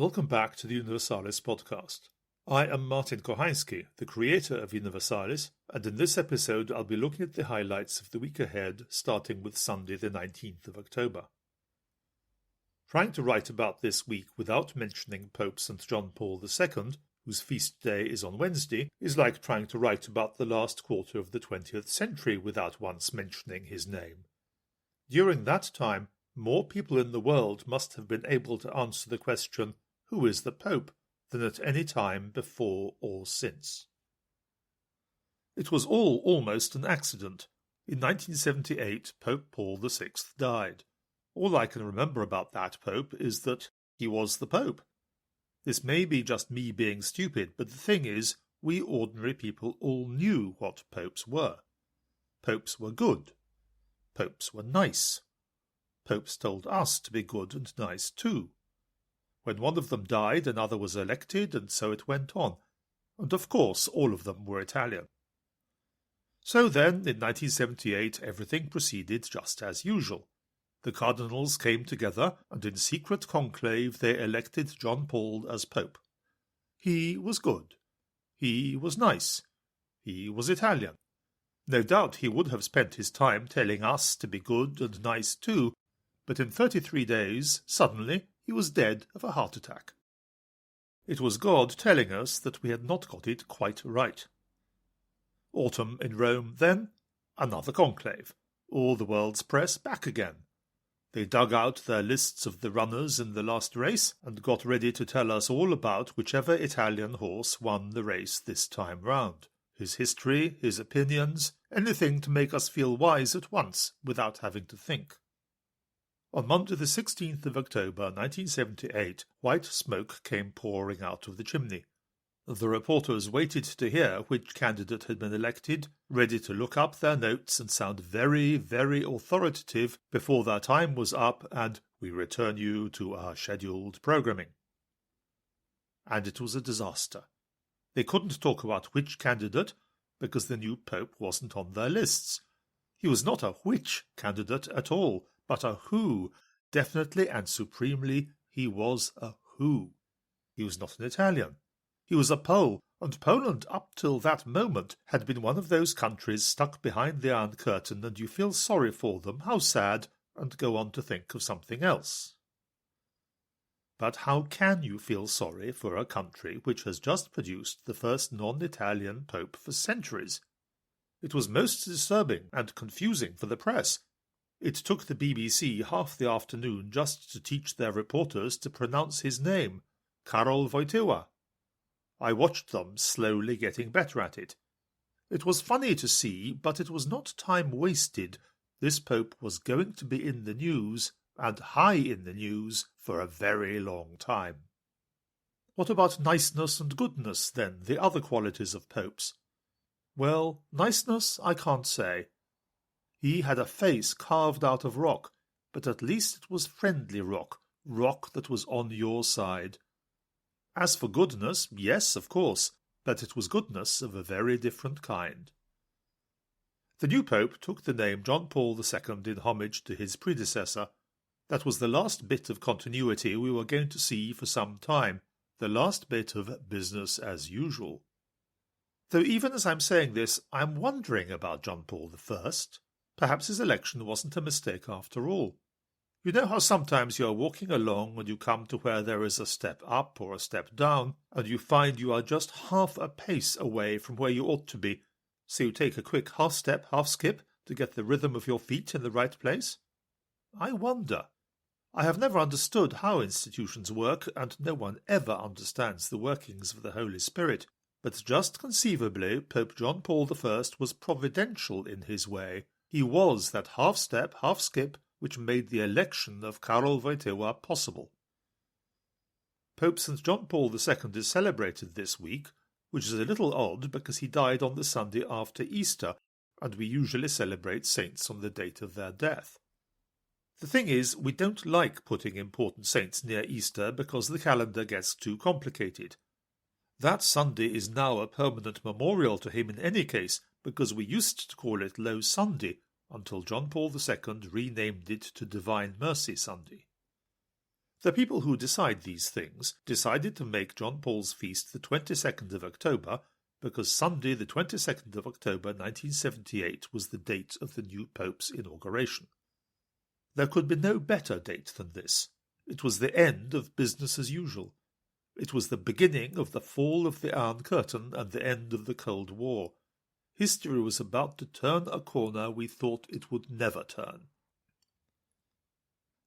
Welcome back to the Universalis podcast. I am Martin Kochański, the creator of Universalis, and in this episode I'll be looking at the highlights of the week ahead, starting with Sunday the 19th of October. Trying to write about this week without mentioning Pope St. John Paul II, whose feast day is on Wednesday, is like trying to write about the last quarter of the 20th century without once mentioning his name. During that time, more people in the world must have been able to answer the question, "Who is the Pope?" than at any time before or since. It was all almost an accident. In 1978, Pope Paul VI died. All I can remember about that Pope is that he was the Pope. This may be just me being stupid, but the thing is, we ordinary people all knew what popes were. Popes were good. Popes were nice. Popes told us to be good and nice too. When one of them died, another was elected, and so it went on. And of course, all of them were Italian. So then, in 1978, everything proceeded just as usual. The cardinals came together, and in secret conclave they elected John Paul as Pope. He was good. He was nice. He was Italian. No doubt he would have spent his time telling us to be good and nice too, but in 33 days, suddenly, he was dead of a heart attack. It was God telling us that we had not got it quite right. Autumn in Rome, then another conclave, all the world's press back again. They dug out their lists of the runners in the last race and got ready to tell us all about whichever Italian horse won the race this time round. His history, his opinions, anything to make us feel wise at once without having to think. On Monday the 16th of October 1978, white smoke came pouring out of the chimney. The reporters waited to hear which candidate had been elected, ready to look up their notes and sound very, very authoritative before their time was up and we return you to our scheduled programming. And it was a disaster. They couldn't talk about which candidate because the new pope wasn't on their lists. He was not a which candidate at all, but a who. Definitely and supremely, he was a who. He was not an Italian. He was a Pole, and Poland up till that moment had been one of those countries stuck behind the Iron Curtain, and you feel sorry for them, how sad, and go on to think of something else. But how can you feel sorry for a country which has just produced the first non-Italian pope for centuries? It was most disturbing and confusing for the press. It took the BBC half the afternoon just to teach their reporters to pronounce his name, Karol Wojtyła. I watched them slowly getting better at it. It was funny to see, but it was not time wasted. This pope was going to be in the news, and high in the news, for a very long time. What about niceness and goodness, then, the other qualities of popes? Well, niceness I can't say. He had a face carved out of rock, but at least it was friendly rock, rock that was on your side. As for goodness, yes, of course, but it was goodness of a very different kind. The new pope took the name John Paul II in homage to his predecessor. That was the last bit of continuity we were going to see for some time, the last bit of business as usual. Though even as I'm saying this, I'm wondering about John Paul I. Perhaps his election wasn't a mistake after all. You know how sometimes you are walking along and you come to where there is a step up or a step down, and you find you are just half a pace away from where you ought to be, so you take a quick half-step, half-skip to get the rhythm of your feet in the right place? I wonder. I have never understood how institutions work, and no one ever understands the workings of the Holy Spirit, but just conceivably Pope John Paul I was providential in his way. He was that half-step, half-skip which made the election of Karol Wojtyła possible. Pope St. John Paul II is celebrated this week, which is a little odd because he died on the Sunday after Easter, and we usually celebrate saints on the date of their death. The thing is, we don't like putting important saints near Easter because the calendar gets too complicated. That Sunday is now a permanent memorial to him in any case, because we used to call it Low Sunday, until John Paul II renamed it to Divine Mercy Sunday. The people who decide these things decided to make John Paul's feast the 22nd of October because Sunday the 22nd of October 1978 was the date of the new Pope's inauguration. There could be no better date than this. It was the end of business as usual. It was the beginning of the fall of the Iron Curtain and the end of the Cold War. History was about to turn a corner we thought it would never turn.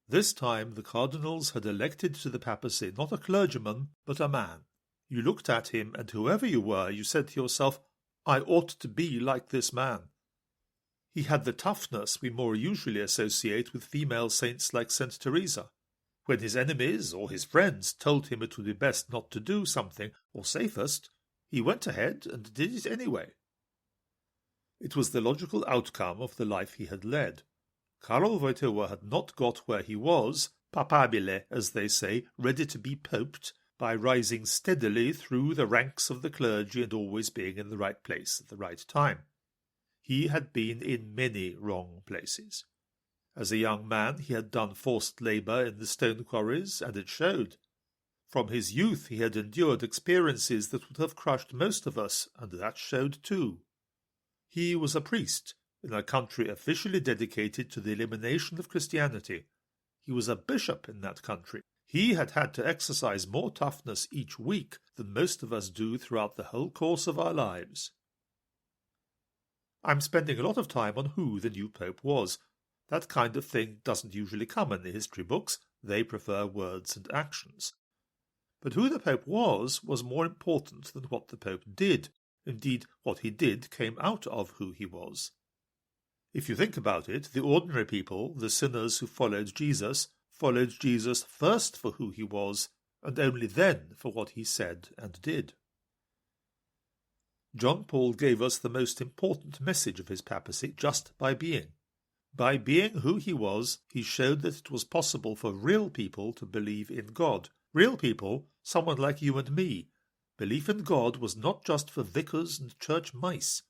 This time the cardinals had elected to the papacy not a clergyman, but a man. You looked at him, and whoever you were, you said to yourself, I ought to be like this man. He had the toughness we more usually associate with female saints like St. Teresa. When his enemies or his friends told him it would be best not to do something, or safest, he went ahead and did it anyway. It was the logical outcome of the life he had led. Karol Wojtyła had not got where he was, papabile, as they say, ready to be poped, by rising steadily through the ranks of the clergy and always being in the right place at the right time. He had been in many wrong places. As a young man he had done forced labour in the stone quarries, and it showed. From his youth he had endured experiences that would have crushed most of us, and that showed too. He was a priest in a country officially dedicated to the elimination of Christianity. He was a bishop in that country. He had had to exercise more toughness each week than most of us do throughout the whole course of our lives. I'm spending a lot of time on who the new pope was. That kind of thing doesn't usually come in the history books. They prefer words and actions. But who the pope was more important than what the pope did. Indeed, what he did came out of who he was. If you think about it, the ordinary people, the sinners who followed Jesus first for who he was, and only then for what he said and did. John Paul gave us the most important message of his papacy just by being. By being who he was, he showed that it was possible for real people to believe in God. Real people, someone like you and me. Belief in God was not just for vicars and church mice.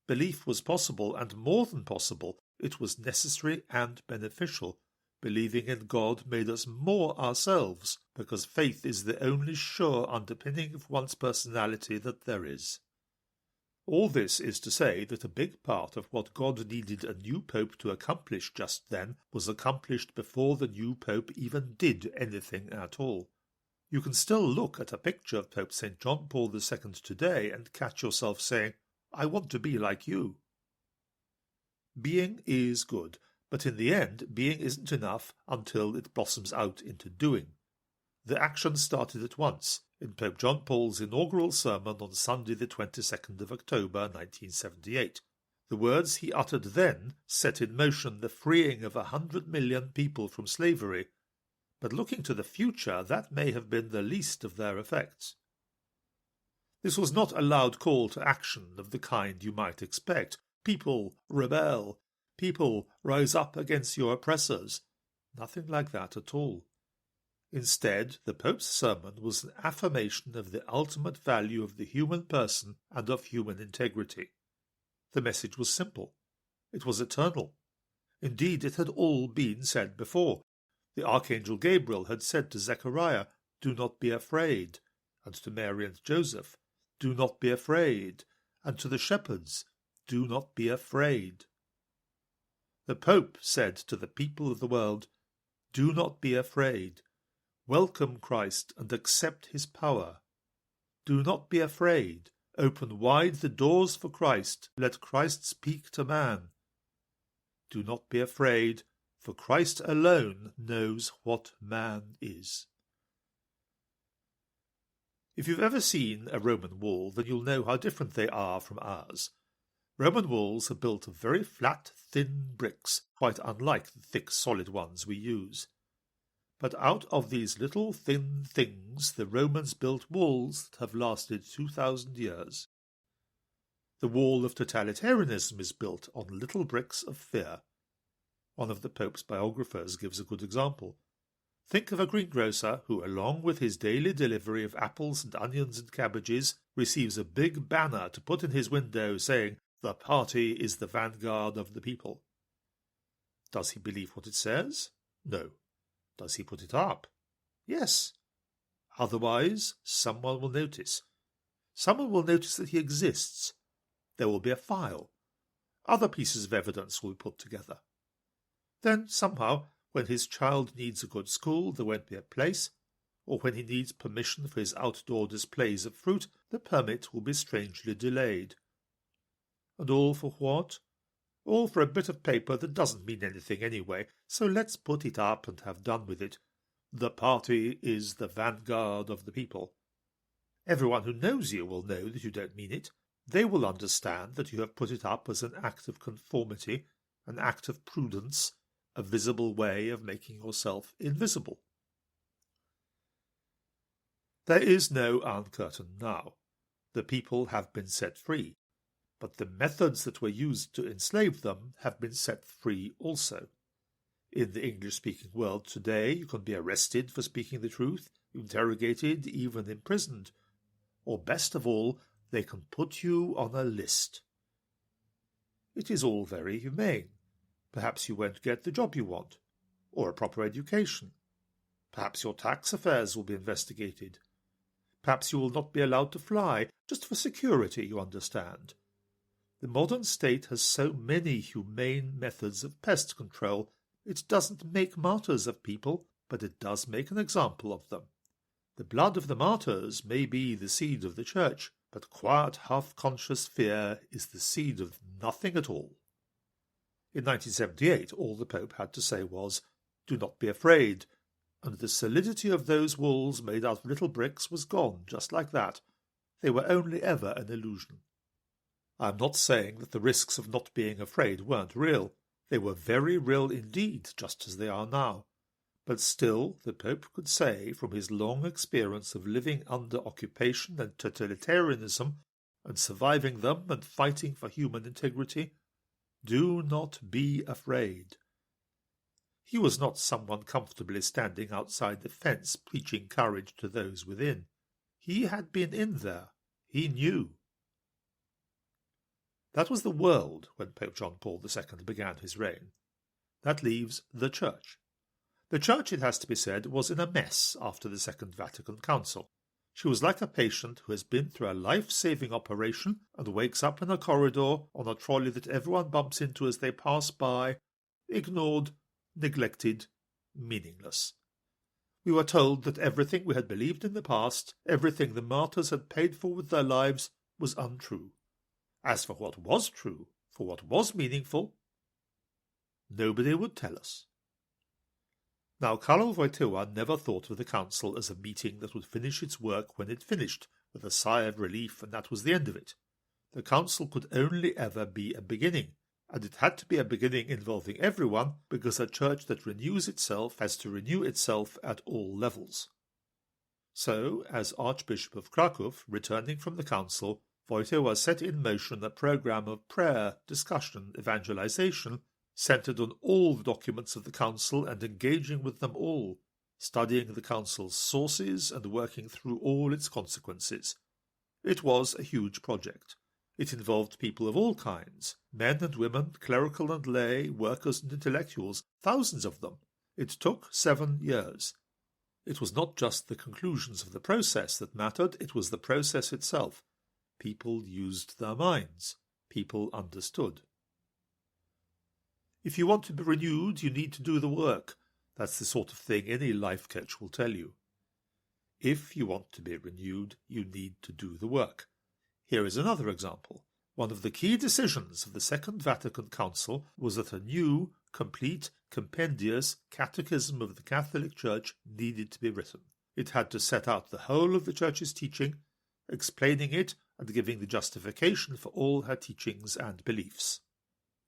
Belief was possible, and more than possible. It was necessary and beneficial. Believing in God made us more ourselves, because faith is the only sure underpinning of one's personality that there is. All this is to say that a big part of what God needed a new pope to accomplish just then was accomplished before the new pope even did anything at all. You can still look at a picture of Pope St. John Paul II today and catch yourself saying, I want to be like you. Being is good, but in the end, being isn't enough until it blossoms out into doing. The action started at once, in Pope John Paul's inaugural sermon on Sunday the 22nd of October 1978. The words he uttered then set in motion the freeing of 100 million people from slavery, but looking to the future, that may have been the least of their effects. This was not a loud call to action of the kind you might expect. People, rebel. People, rise up against your oppressors. Nothing like that at all. Instead, the Pope's sermon was an affirmation of the ultimate value of the human person and of human integrity. The message was simple. It was eternal. Indeed, it had all been said before. The Archangel Gabriel had said to Zechariah, Do not be afraid, and to Mary and Joseph, Do not be afraid, and to the shepherds, Do not be afraid. The Pope said to the people of the world, Do not be afraid. Welcome Christ and accept his power. Do not be afraid. Open wide the doors for Christ. Let Christ speak to man. Do not be afraid, for Christ alone knows what man is. If you've ever seen a Roman wall, then you'll know how different they are from ours. Roman walls are built of very flat, thin bricks, quite unlike the thick, solid ones we use. But out of these little thin things the Romans built walls that have lasted 2,000 years. The wall of totalitarianism is built on little bricks of fear. One of the Pope's biographers gives a good example. Think of a greengrocer who, along with his daily delivery of apples and onions and cabbages, receives a big banner to put in his window saying, The party is the vanguard of the people. Does he believe what it says? No. Does he put it up? Yes. Otherwise, someone will notice. Someone will notice that he exists. There will be a file. Other pieces of evidence will be put together. Then, somehow, when his child needs a good school, there won't be a place, or when he needs permission for his outdoor displays of fruit, the permit will be strangely delayed. And all for what? All for a bit of paper that doesn't mean anything anyway, so let's put it up and have done with it. The party is the vanguard of the people. Everyone who knows you will know that you don't mean it. They will understand that you have put it up as an act of conformity, an act of prudence, a visible way of making yourself invisible. There is no Iron Curtain now. The people have been set free, but the methods that were used to enslave them have been set free also. In the English-speaking world today, you can be arrested for speaking the truth, interrogated, even imprisoned, or best of all, they can put you on a list. It is all very humane. Perhaps you won't get the job you want, or a proper education. Perhaps your tax affairs will be investigated. Perhaps you will not be allowed to fly, just for security, you understand. The modern state has so many humane methods of pest control, it doesn't make martyrs of people, but it does make an example of them. The blood of the martyrs may be the seed of the church, but quiet, half-conscious fear is the seed of nothing at all. In 1978, all the Pope had to say was, "Do not be afraid," and the solidity of those walls made out of little bricks was gone, just like that. They were only ever an illusion. I am not saying that the risks of not being afraid weren't real. They were very real indeed, just as they are now. But still, the Pope could say, from his long experience of living under occupation and totalitarianism, and surviving them and fighting for human integrity, do not be afraid. He was not someone comfortably standing outside the fence preaching courage to those within. He had been in there. He knew. That was the world when Pope John Paul II began his reign. That leaves the Church. The Church, it has to be said, was in a mess after the Second Vatican Council. She was like a patient who has been through a life-saving operation and wakes up in a corridor on a trolley that everyone bumps into as they pass by, ignored, neglected, meaningless. We were told that everything we had believed in the past, everything the martyrs had paid for with their lives, was untrue. As for what was true, for what was meaningful, nobody would tell us. Now, Karol Wojtyła never thought of the council as a meeting that would finish its work when it finished, with a sigh of relief, and that was the end of it. The council could only ever be a beginning, and it had to be a beginning involving everyone, because a church that renews itself has to renew itself at all levels. So, as Archbishop of Krakow, returning from the council, Wojtyła set in motion a program of prayer, discussion, evangelization, centered on all the documents of the Council and engaging with them all, studying the Council's sources and working through all its consequences. It was a huge project. It involved people of all kinds, men and women, clerical and lay, workers and intellectuals, thousands of them. It took 7 years. It was not just the conclusions of the process that mattered, it was the process itself. People used their minds. People understood. If you want to be renewed, you need to do the work. That's the sort of thing any life coach will tell you. If you want to be renewed, you need to do the work. Here is another example. One of the key decisions of the Second Vatican Council was that a new, complete, compendious Catechism of the Catholic Church needed to be written. It had to set out the whole of the Church's teaching, explaining it and giving the justification for all her teachings and beliefs.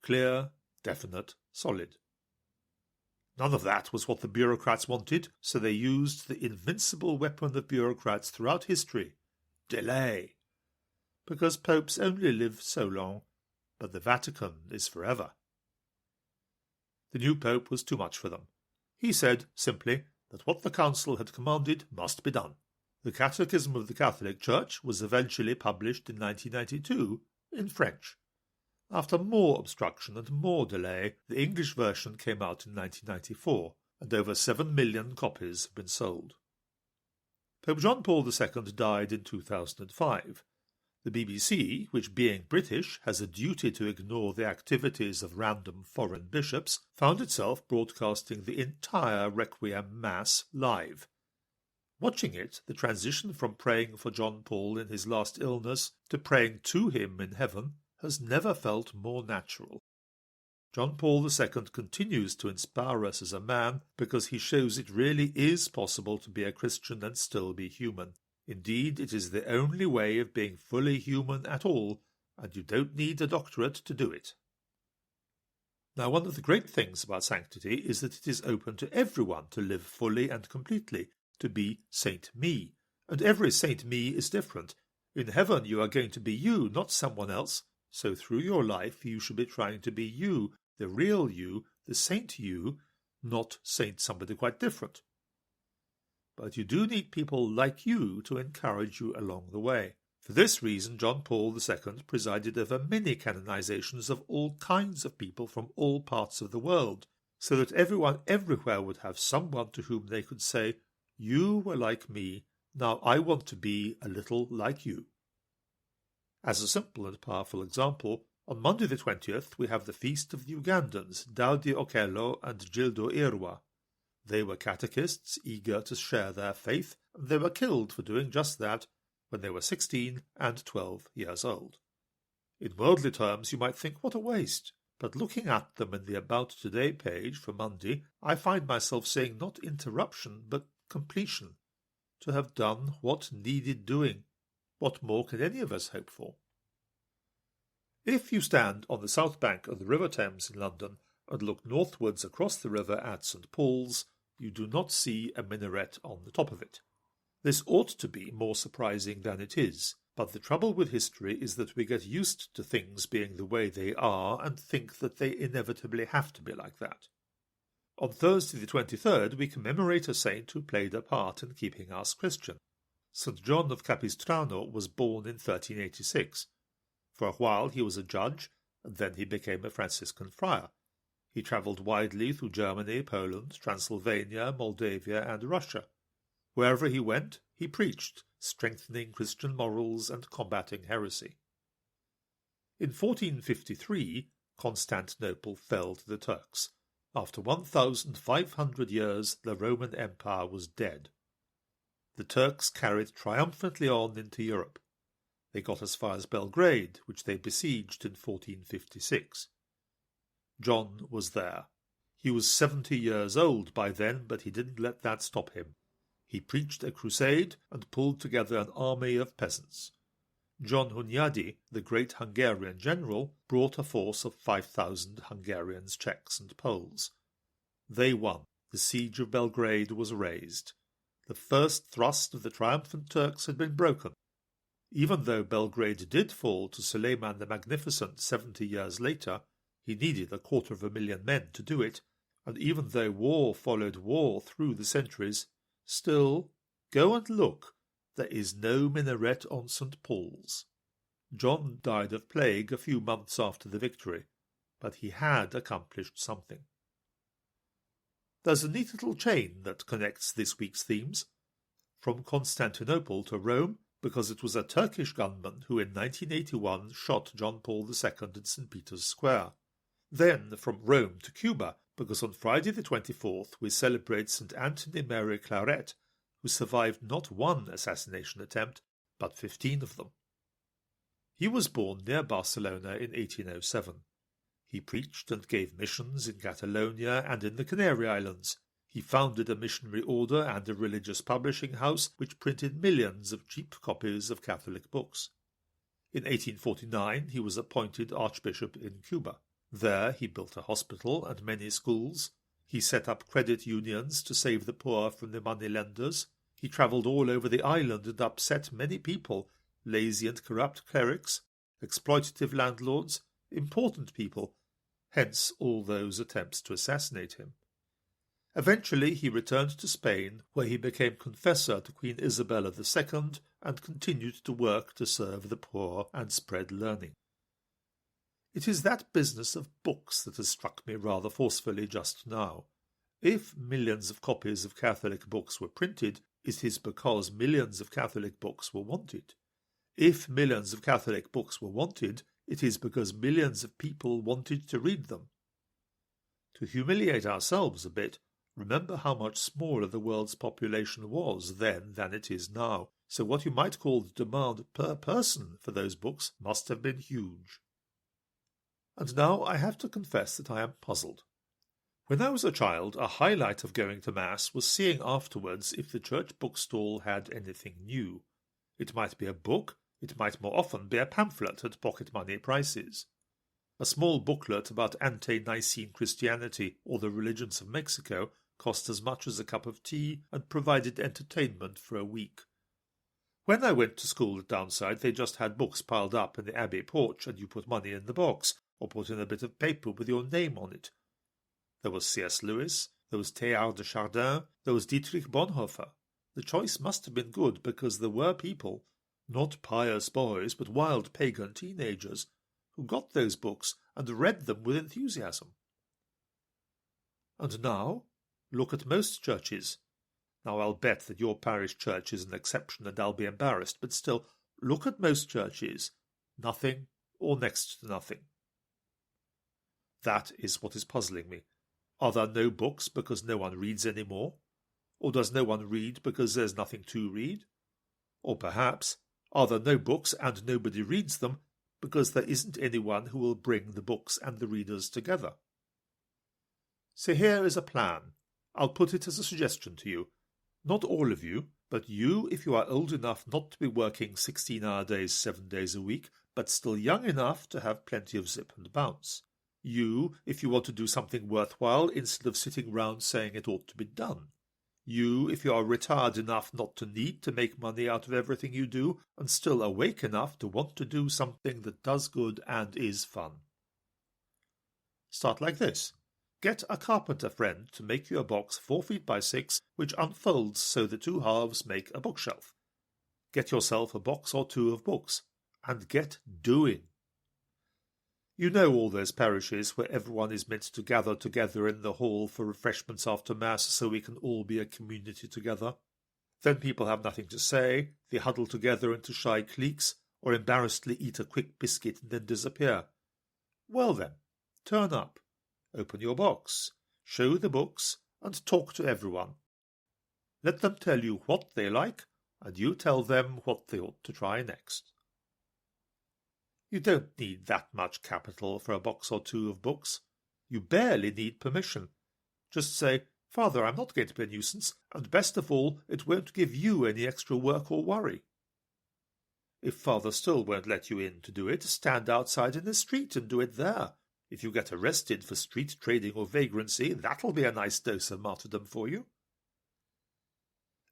Clear, definite, solid. None of that was what the bureaucrats wanted, so they used the invincible weapon of bureaucrats throughout history, delay. Because popes only live so long, but the Vatican is forever. The new pope was too much for them. He said, simply, that what the council had commanded must be done. The Catechism of the Catholic Church was eventually published in 1992 in French. After more obstruction and more delay, the English version came out in 1994, and over 7 million copies have been sold. Pope John Paul II died in 2005. The BBC, which being British has a duty to ignore the activities of random foreign bishops, found itself broadcasting the entire Requiem Mass live. Watching it, the transition from praying for John Paul in his last illness to praying to him in heaven has never felt more natural. John Paul II continues to inspire us as a man because he shows it really is possible to be a Christian and still be human. Indeed, it is the only way of being fully human at all, and you don't need a doctorate to do it. Now, one of the great things about sanctity is that it is open to everyone to live fully and completely, to be Saint Me, and every Saint Me is different. In heaven you are going to be you, not someone else, so through your life you should be trying to be you, the real you, the saint you, not saint somebody quite different. But you do need people like you to encourage you along the way. For this reason, John Paul II presided over many canonizations of all kinds of people from all parts of the world, so that everyone everywhere would have someone to whom they could say, "You were like me, now I want to be a little like you." As a simple and powerful example, on Monday the 20th we have the feast of the Ugandans, Daudi Okello and Gildo Irwa. They were catechists eager to share their faith, and they were killed for doing just that when they were 16 and 12 years old. In worldly terms you might think, what a waste, but looking at them in the About Today page for Monday, I find myself saying not interruption, but completion, to have done what needed doing. What more can any of us hope for? If you stand on the south bank of the River Thames in London and look northwards across the river at St. Paul's, you do not see a minaret on the top of it. This ought to be more surprising than it is, but the trouble with history is that we get used to things being the way they are and think that they inevitably have to be like that. On Thursday the 23rd we commemorate a saint who played a part in keeping us Christian. St. John of Capistrano was born in 1386. For a while he was a judge, and then he became a Franciscan friar. He travelled widely through Germany, Poland, Transylvania, Moldavia, and Russia. Wherever he went, he preached, strengthening Christian morals and combating heresy. In 1453, Constantinople fell to the Turks. After 1,500 years, the Roman Empire was dead. The Turks carried triumphantly on into Europe. They got as far as Belgrade, which they besieged in 1456. John was there. He was 70 years old by then, but he didn't let that stop him. He preached a crusade and pulled together an army of peasants. John Hunyadi, the great Hungarian general, brought a force of 5,000 Hungarians, Czechs, and Poles. They won. The siege of Belgrade was raised. The first thrust of the triumphant Turks had been broken. Even though Belgrade did fall to Suleiman the Magnificent 70 years later, he needed 250,000 men to do it, and even though war followed war through the centuries, still, go and look, there is no minaret on St. Paul's. John died of plague a few months after the victory, but he had accomplished something. There's a neat little chain that connects this week's themes. From Constantinople to Rome, because it was a Turkish gunman who in 1981 shot John Paul II in St. Peter's Square. Then from Rome to Cuba, because on Friday the 24th we celebrate St. Anthony Mary Claret, who survived not one assassination attempt, but 15 of them. He was born near Barcelona in 1807. He preached and gave missions in Catalonia and in the Canary Islands. He founded a missionary order and a religious publishing house which printed millions of cheap copies of Catholic books. In 1849 he was appointed Archbishop in Cuba. There he built a hospital and many schools. He set up credit unions to save the poor from the money-lenders. He travelled all over the island and upset many people, lazy and corrupt clerics, exploitative landlords, important people, hence all those attempts to assassinate him. Eventually he returned to Spain, where he became confessor to Queen Isabella II and continued to work to serve the poor and spread learning. It is that business of books that has struck me rather forcefully just now. If millions of copies of Catholic books were printed, it is because millions of Catholic books were wanted. If millions of Catholic books were wanted, it is because millions of people wanted to read them. To humiliate ourselves a bit, remember how much smaller the world's population was then than it is now, so what you might call the demand per person for those books must have been huge. And now I have to confess that I am puzzled. When I was a child, a highlight of going to Mass was seeing afterwards if the church bookstall had anything new. It might be a book, it might more often be a pamphlet at pocket-money prices. A small booklet about ante-Nicene Christianity or the religions of Mexico cost as much as a cup of tea and provided entertainment for a week. When I went to school at Downside, they just had books piled up in the Abbey porch and you put money in the box, or put in a bit of paper with your name on it. There was C.S. Lewis, there was Teilhard de Chardin, there was Dietrich Bonhoeffer. The choice must have been good because there were people, not pious boys but wild pagan teenagers, who got those books and read them with enthusiasm. And now, look at most churches. Now I'll bet that your parish church is an exception and I'll be embarrassed, but still, look at most churches. Nothing or next to nothing. That is what is puzzling me. Are there no books because no one reads any more? Or does no one read because there's nothing to read? Or perhaps, are there no books and nobody reads them because there isn't anyone who will bring the books and the readers together? So here is a plan. I'll put it as a suggestion to you. Not all of you, but you if you are old enough not to be working 16-hour days 7 days a week, but still young enough to have plenty of zip and bounce. You, if you want to do something worthwhile instead of sitting round saying it ought to be done. You, if you are retired enough not to need to make money out of everything you do, and still awake enough to want to do something that does good and is fun. Start like this. Get a carpenter friend to make you a box 4 feet by 6, which unfolds so the two halves make a bookshelf. Get yourself a box or two of books, and get doing. You know all those parishes where everyone is meant to gather together in the hall for refreshments after Mass so we can all be a community together. Then people have nothing to say, they huddle together into shy cliques, or embarrassedly eat a quick biscuit and then disappear. Well then, turn up, open your box, show the books, and talk to everyone. Let them tell you what they like, and you tell them what they ought to try next. You don't need that much capital for a box or two of books. You barely need permission. Just say, Father, I'm not going to be a nuisance, and best of all, it won't give you any extra work or worry. If Father still won't let you in to do it, stand outside in the street and do it there. If you get arrested for street trading or vagrancy, that'll be a nice dose of martyrdom for you.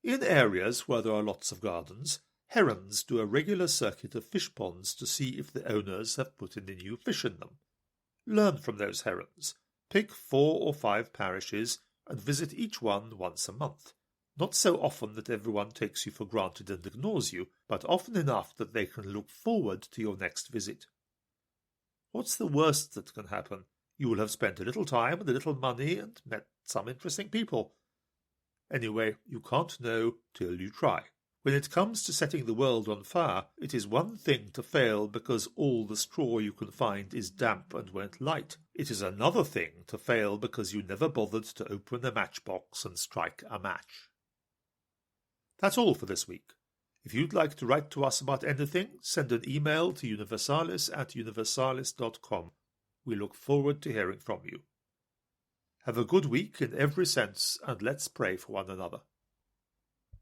In areas where there are lots of gardens, herons do a regular circuit of fish ponds to see if the owners have put any new fish in them. Learn from those herons. Pick 4 or 5 parishes and visit each one once a month. Not so often that everyone takes you for granted and ignores you, but often enough that they can look forward to your next visit. What's the worst that can happen? You will have spent a little time and a little money and met some interesting people. Anyway, you can't know till you try. When it comes to setting the world on fire, it is one thing to fail because all the straw you can find is damp and won't light. It is another thing to fail because you never bothered to open a matchbox and strike a match. That's all for this week. If you'd like to write to us about anything, send an email to universalis@universalis.com. We look forward to hearing from you. Have a good week in every sense, and let's pray for one another.